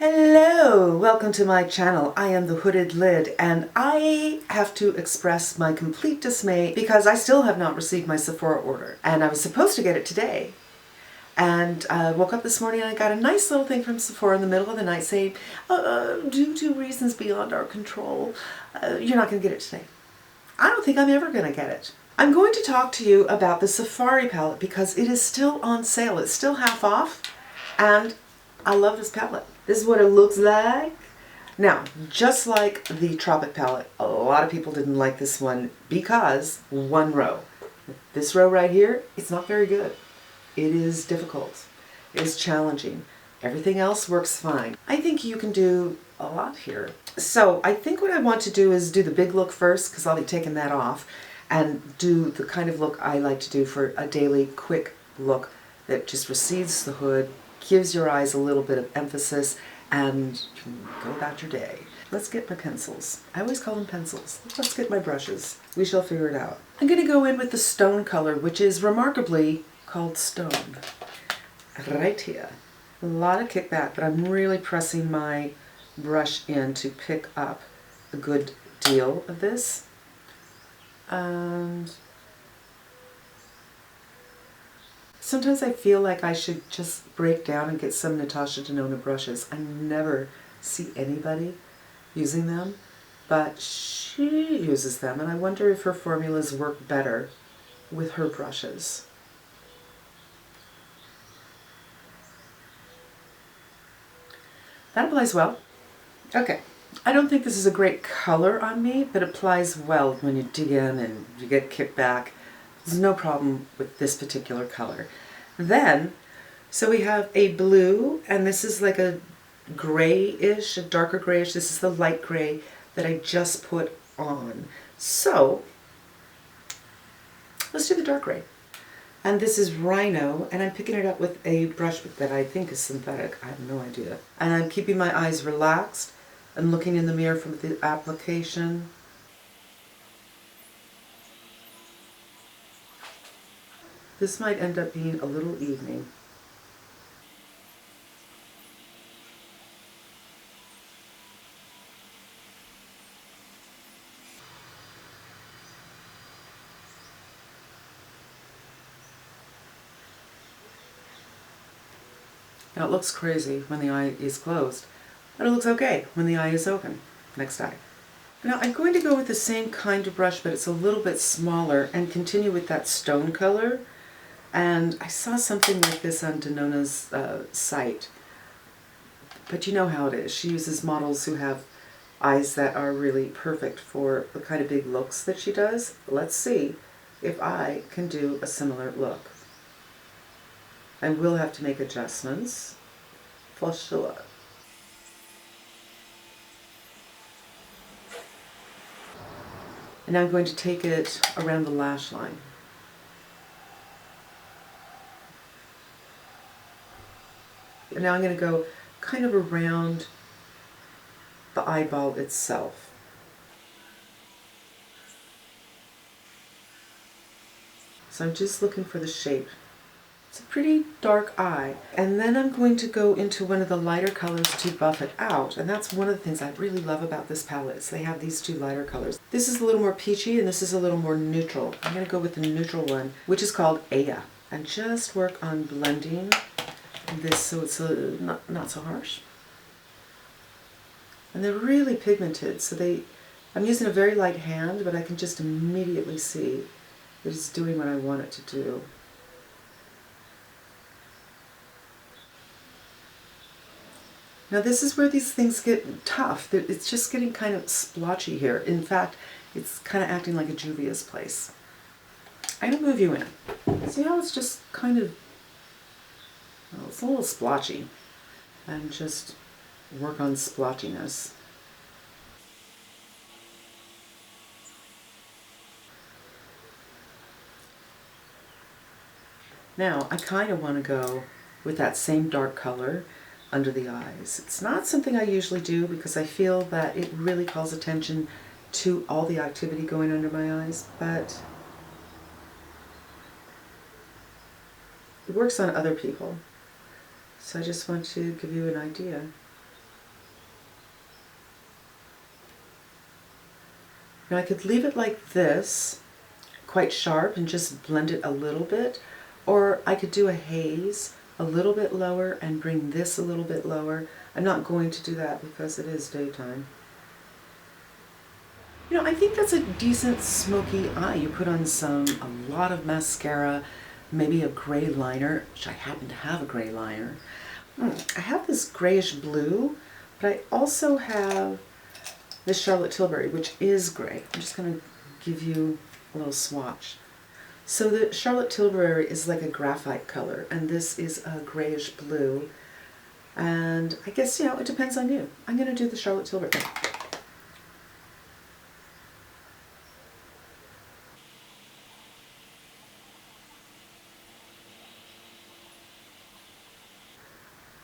Hello, welcome to my channel. I am the Hooded Lid and I have to express my complete dismay because I still have not received my Sephora order and I was supposed to get it today. And I woke up this morning and I got a nice little thing from Sephora in the middle of the night saying, due to reasons beyond our control, you're not going to get it today. I don't think I'm ever going to get it. I'm going to talk to you about the Safari palette because it is still on sale. It's still half off and I love this palette. This is what it looks like. Now, just like the Tropic palette, a lot of people didn't like this one because one row. This row right here, it's not very good. It is difficult. It is challenging. Everything else works fine. I think you can do a lot here. So I think what I want to do is do the big look first because I'll be taking that off and do the kind of look I like to do for a daily quick look that just recedes the hood, gives your eyes a little bit of emphasis, and you can go about your day. Let's get my pencils. I always call them pencils. Let's get my brushes. We shall figure it out. I'm going to go in with the stone color, which is remarkably called stone. Right here. A lot of kickback, but I'm really pressing my brush in to pick up a good deal of this. And sometimes I feel like I should just break down and get some Natasha Denona brushes. I never see anybody using them, but she uses them, and I wonder if her formulas work better with her brushes. That applies well. Okay. I don't think this is a great color on me, but it applies well when you dig in and you get kickback. There's no problem with this particular color. Then, so we have a blue, and this is like a grayish, a darker grayish. This is the light gray that I just put on. So, let's do the dark gray. And this is Rhino, and I'm picking it up with a brush that I think is synthetic. I have no idea. And I'm keeping my eyes relaxed and looking in the mirror from the application. This might end up being a little evening. Now it looks crazy when the eye is closed, but it looks okay when the eye is open. Next eye. Now I'm going to go with the same kind of brush, but it's a little bit smaller, and continue with that stone color. And I saw something like this on Denona's site, but you know how it is. She uses models who have eyes that are really perfect for the kind of big looks that she does. Let's see if I can do a similar look. I will have to make adjustments, for sure. And I'm going to take it around the lash line. And now I'm going to go kind of around the eyeball itself. So I'm just looking for the shape. It's a pretty dark eye. And then I'm going to go into one of the lighter colors to buff it out. And that's one of the things I really love about this palette, is they have these two lighter colors. This is a little more peachy and this is a little more neutral. I'm going to go with the neutral one, which is called Aya. And just work on blending this so it's not so harsh. And they're really pigmented, so I'm using a very light hand, but I can just immediately see that it's doing what I want it to do. Now this is where these things get tough. It's just getting kind of splotchy here. In fact, it's kind of acting like a Juvia's place. I'm going to move you in. See how it's just kind of, well, it's a little splotchy. And just work on splotchiness. Now, I kind of want to go with that same dark color under the eyes. It's not something I usually do because I feel that it really calls attention to all the activity going under my eyes, but it works on other people. So I just want to give you an idea. Now I could leave it like this, quite sharp, and just blend it a little bit, or I could do a haze a little bit lower and bring this a little bit lower. I'm not going to do that because it is daytime. You know, I think that's a decent smoky eye. You put on a lot of mascara, maybe a gray liner, which I happen to have a gray liner. I have this grayish blue, but I also have this Charlotte Tilbury, which is gray. I'm just going to give you a little swatch. So the Charlotte Tilbury is like a graphite color, and this is a grayish blue. And I guess, you know, it depends on you. I'm going to do the Charlotte Tilbury.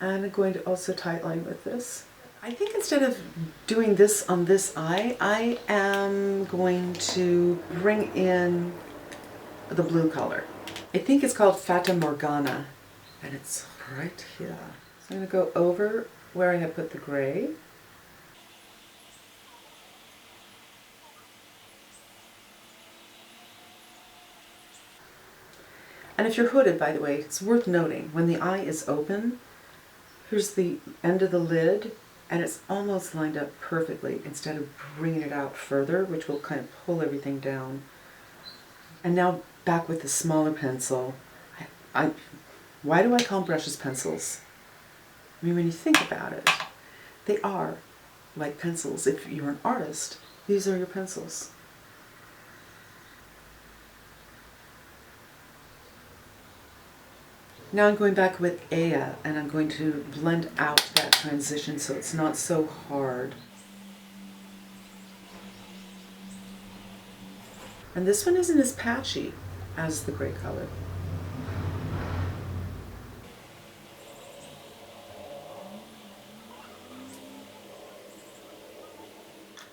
And I'm going to also tightline with this. I think instead of doing this on this eye, I am going to bring in the blue color. I think it's called Fata Morgana, and it's right here. So I'm going to go over where I have put the gray. And if you're hooded, by the way, it's worth noting, when the eye is open, here's the end of the lid, and it's almost lined up perfectly instead of bringing it out further, which will kind of pull everything down. And now back with the smaller pencil. Why do I call brushes pencils? I mean, when you think about it, they are like pencils. If you're an artist, these are your pencils. Now I'm going back with Aya, and I'm going to blend out that transition so it's not so hard. And this one isn't as patchy as the gray color.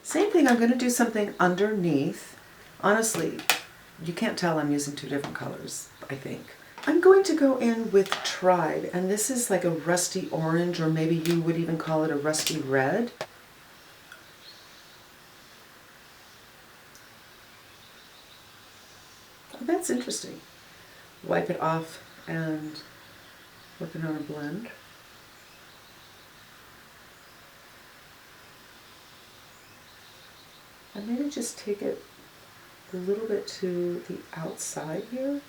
Same thing, I'm going to do something underneath. Honestly, you can't tell I'm using two different colors, I think. I'm going to go in with Tribe, and this is like a rusty orange, or maybe you would even call it a rusty red. Oh, that's interesting. Wipe it off and work it on a blend. And maybe just take it a little bit to the outside here.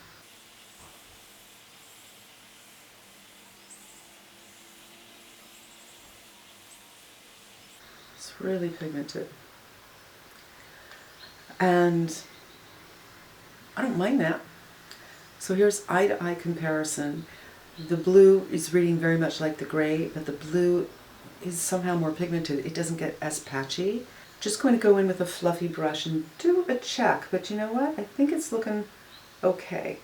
It's really pigmented. And I don't mind that. So here's eye-to-eye comparison. The blue is reading very much like the gray, but the blue is somehow more pigmented. It doesn't get as patchy. Just going to go in with a fluffy brush and do a check, but you know what? I think it's looking okay.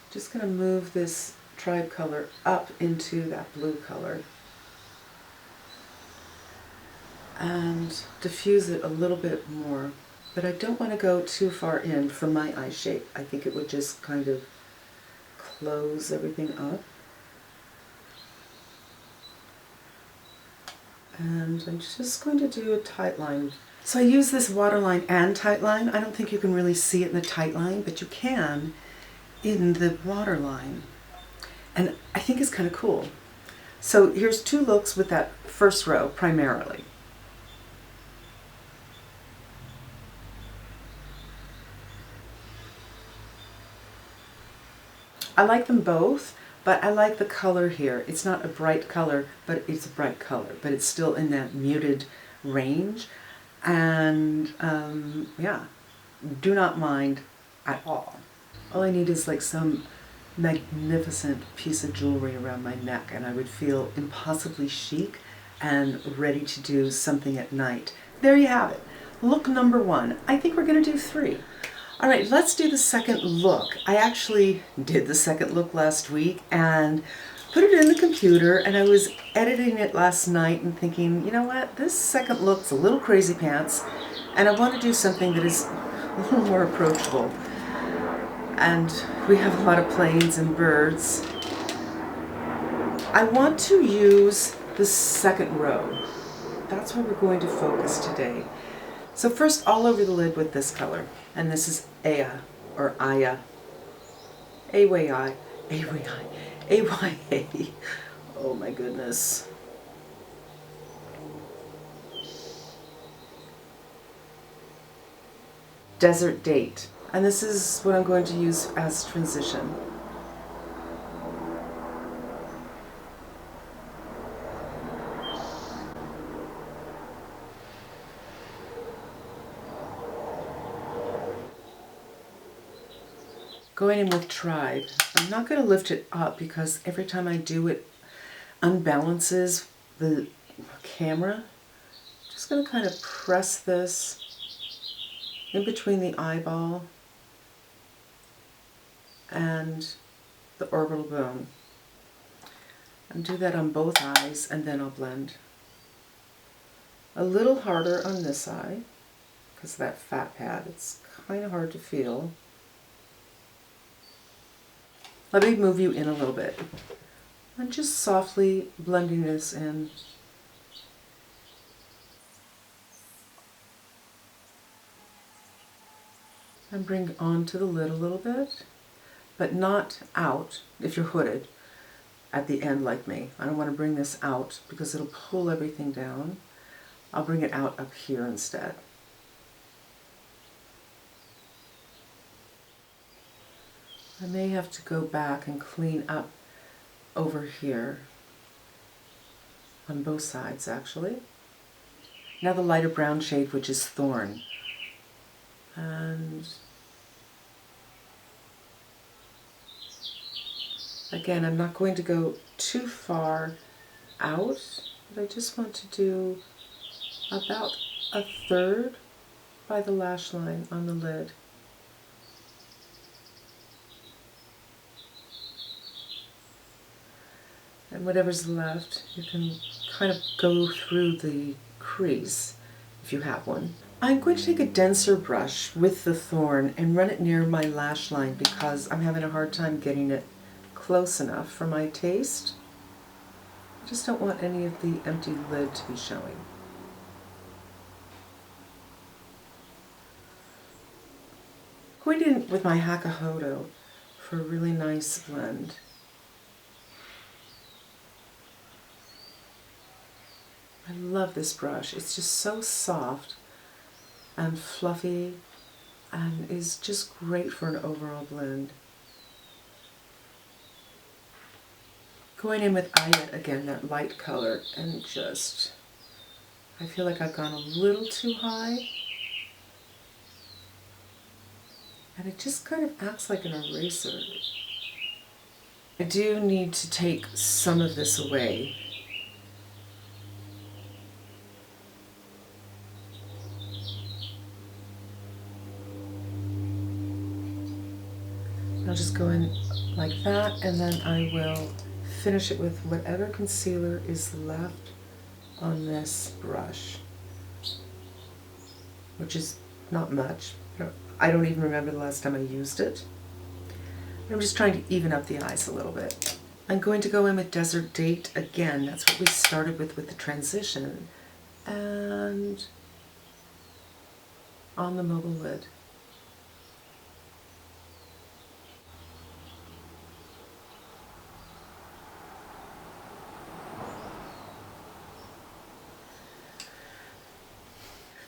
Just going to move this Tribe color up into that blue color and diffuse it a little bit more. But I don't want to go too far in for my eye shape. I think it would just kind of close everything up. And I'm just going to do a tight line. So I use this waterline and tight line. I don't think you can really see it in the tight line, but you can in the waterline. And I think it's kind of cool. So here's two looks with that first row primarily. I like them both, but I like the color here. It's not a bright color, but it's a bright color, but it's still in that muted range. And yeah, do not mind at all. All I need is like some magnificent piece of jewelry around my neck, and I would feel impossibly chic and ready to do something at night. There you have it. Look number one. I think we're going to do three. All right, let's do the second look. I actually did the second look last week and put it in the computer, and I was editing it last night and thinking, you know what, this second look's a little crazy pants, and I want to do something that is a little more approachable. And we have a lot of planes and birds. I want to use the second row. That's where we're going to focus today. So first, all over the lid with this color, and this is Aya, or Aya, A-Y-I, A-Y-I, A-Y-A. Oh my goodness. Desert Date, and this is what I'm going to use as transition. Going in with Tribe. I'm not going to lift it up because every time I do it unbalances the camera. Just going to kind of press this in between the eyeball and the orbital bone. And do that on both eyes, and then I'll blend. A little harder on this eye because of that fat pad. It's kind of hard to feel. Let me move you in a little bit. I'm just softly blending this in. And bring onto the lid a little bit, but not out if you're hooded at the end like me. I don't want to bring this out because it'll pull everything down. I'll bring it out up here instead. I may have to go back and clean up over here on both sides actually. Now the lighter brown shade, which is Thorn. And again, I'm not going to go too far out, but I just want to do about a third by the lash line on the lid. And whatever's left, you can kind of go through the crease if you have one. I'm going to take a denser brush with the Thorn and run it near my lash line because I'm having a hard time getting it close enough for my taste. I just don't want any of the empty lid to be showing. Going in with my Hakuhodo for a really nice blend. I love this brush. It's just so soft and fluffy and is just great for an overall blend. Going in with Eyelid again, that light color, and just, I feel like I've gone a little too high. And it just kind of acts like an eraser. I do need to take some of this away. I'll just go in like that, and then I will finish it with whatever concealer is left on this brush, which is not much. I don't even remember the last time I used it. I'm just trying to even up the eyes a little bit. I'm going to go in with Desert Date again. That's what we started with the transition. And on the mobile lid.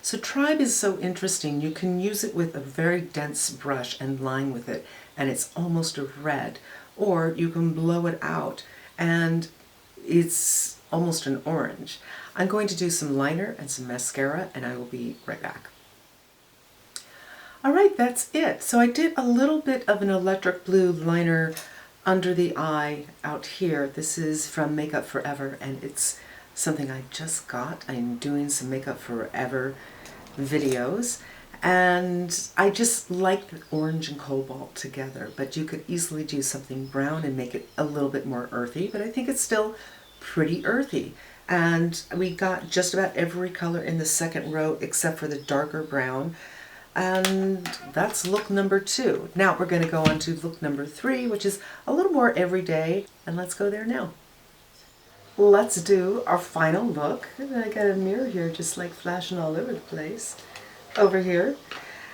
So Tribe is so interesting. You can use it with a very dense brush and line with it, and it's almost a red. Or you can blow it out, and it's almost an orange. I'm going to do some liner and some mascara, and I will be right back. All right, that's it. So I did a little bit of an electric blue liner under the eye out here. This is from Makeup Forever, and it's something I just got. I'm doing some Makeup Forever videos, and I just like the orange and cobalt together, but you could easily do something brown and make it a little bit more earthy, but I think it's still pretty earthy. And we got just about every color in the second row except for the darker brown, and that's look number 2. Now we're going to go on to look number 3, which is a little more everyday, and let's go there now. Let's do our final look. I got a mirror here just like flashing all over the place. over here.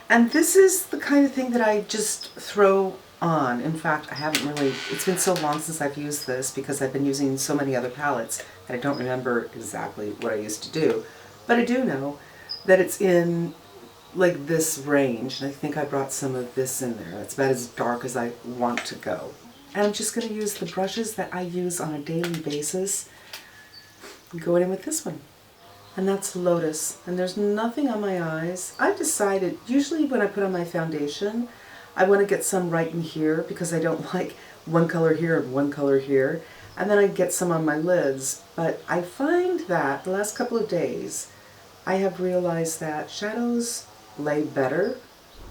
And this is the kind of thing that I just throw on. In fact, I haven't really, it's been so long since I've used this because I've been using so many other palettes that I don't remember exactly what I used to do. But I do know that it's in like this range, and I think I brought some of this in there. That's about as dark as I want to go. And I'm just going to use the brushes that I use on a daily basis. Going in with this one. And that's Lotus. And there's nothing on my eyes. I've decided, usually when I put on my foundation, I want to get some right in here because I don't like one color here and one color here. And then I get some on my lids. But I find that the last couple of days, I have realized that shadows lay better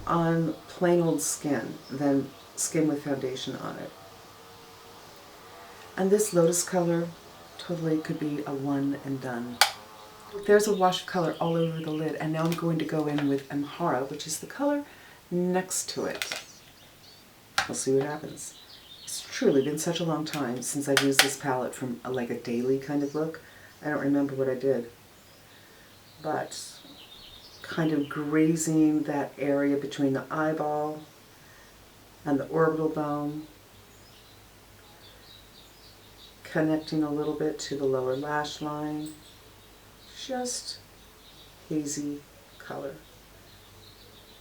on plain old skin than skin with foundation on it. And this Lotus color totally could be a one and done. There's a wash of color all over the lid, and now I'm going to go in with Amhara, which is the color next to it. We'll see what happens. It's truly been such a long time since I've used this palette from like a daily kind of look. I don't remember what I did. But kind of grazing that area between the eyeball and the orbital bone, connecting a little bit to the lower lash line, just hazy color,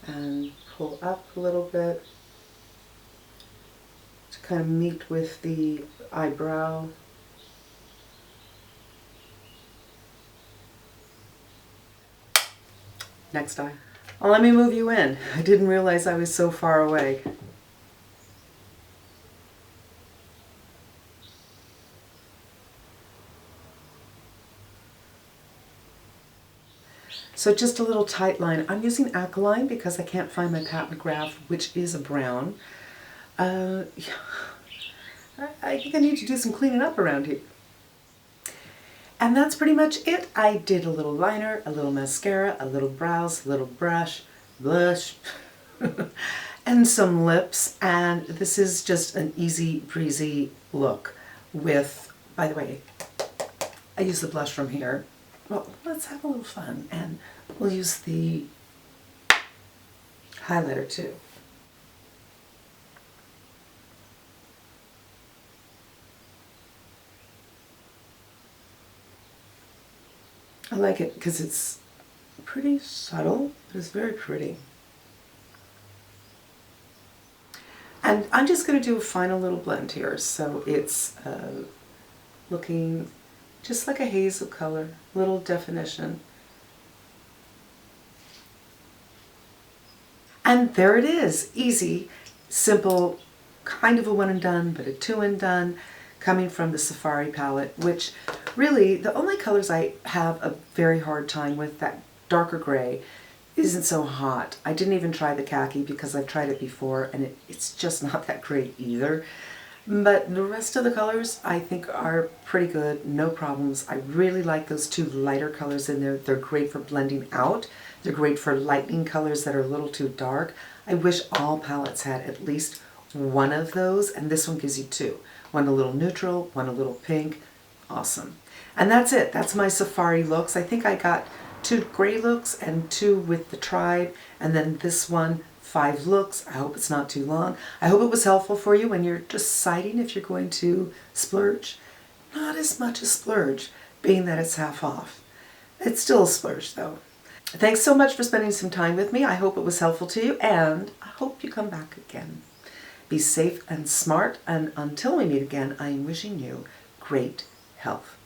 and pull up a little bit to kind of meet with the eyebrow. Next eye. Well, let me move you in. I didn't realize I was so far away. So just a little tight line. I'm using Alkaline because I can't find my patent graph, which is a brown. I think I need to do some cleaning up around here. And that's pretty much it. I did a little liner, a little mascara, a little brows, a little blush, and some lips. And this is just an easy breezy look with, by the way, I use the blush from here. Well, let's have a little fun, and we'll use the highlighter too. I like it because it's pretty subtle, but it's very pretty. And I'm just going to do a final little blend here, so it's looking just like a hazel color, little definition. And there it is, easy, simple, kind of a one and done, but a two and done, coming from the Safari palette, which really the only colors I have a very hard time with, that darker gray, isn't so hot. I didn't even try the khaki because I've tried it before and it's just not that great either. But the rest of the colors I think are pretty good, no problems. I really like those two lighter colors in there. They're great for blending out. They're great for lightening colors that are a little too dark. I wish all palettes had at least one of those, and this one gives you two. One a little neutral, one a little pink. Awesome. And that's it. That's my Safari looks. I think I got 2 gray looks and 2 with the tribe, and then this one, 5 looks. I hope it's not too long. I hope it was helpful for you when you're deciding if you're going to splurge. Not as much as splurge, being that it's half off. It's still a splurge though. Thanks so much for spending some time with me. I hope it was helpful to you, and I hope you come back again. Be safe and smart, and until we meet again, I am wishing you great health.